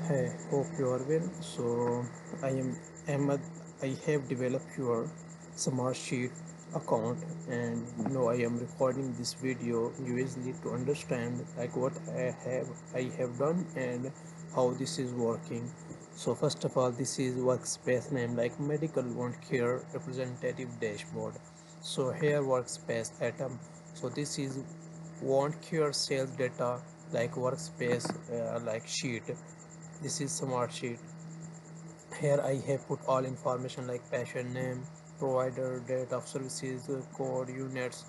Hey, hope you are well. So, I am Ahmed. I have developed your Smartsheet account, and now I am recording this video. You guys need to understand like what I have done and how this is working. So, first of all, this is workspace name like Medical Wound Care Representative Dashboard. So here workspace atom. So this is wound care sales data like workspace like sheet. This is Smartsheet. Here I have put all information like patient name, provider, date of services, code, units,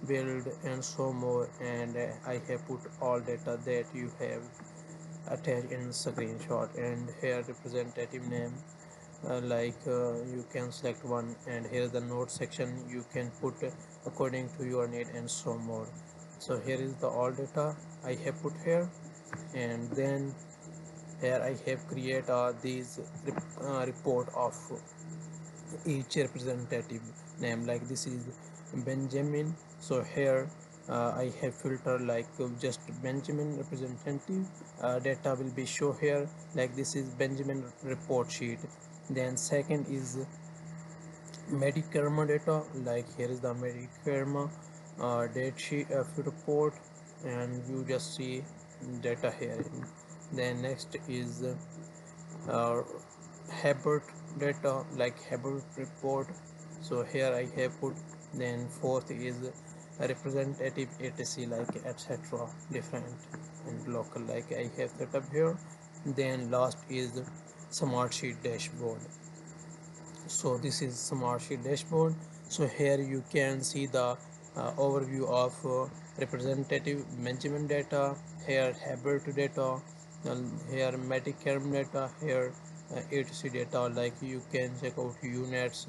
build, and so more. And I have put all data that you have attached in screenshot. And here representative name, you can select one. And here the note section you can put according to your need and so more. So here is the all data I have put here. And then here I have created these report of each representative name like this is Benjamin. So here I have filter like just Benjamin representative data will be show here like this is Benjamin report sheet. Then second is Medicarma data, like here is the Medicarma date sheet of report, and you just see data here. Then next is uh, habit data, like habit report. So here I have put. Then fourth is representative etc, like etc, different and local, like I have set up here. Then last is Smartsheet dashboard. So this is Smartsheet dashboard. So here you can see the overview of representative management data, here habit data, here Medicare data, here etc data, like you can check out units,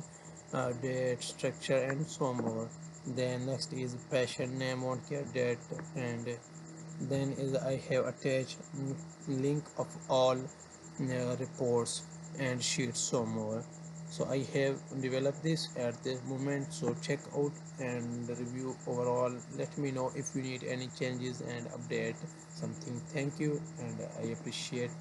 date, structure, and so more. Then next is patient name on care date, and then is I have attached link of all reports and sheets so more. So I have developed this at the moment, so check out and review overall. Let me know if you need any changes and update something. Thank you, and I appreciate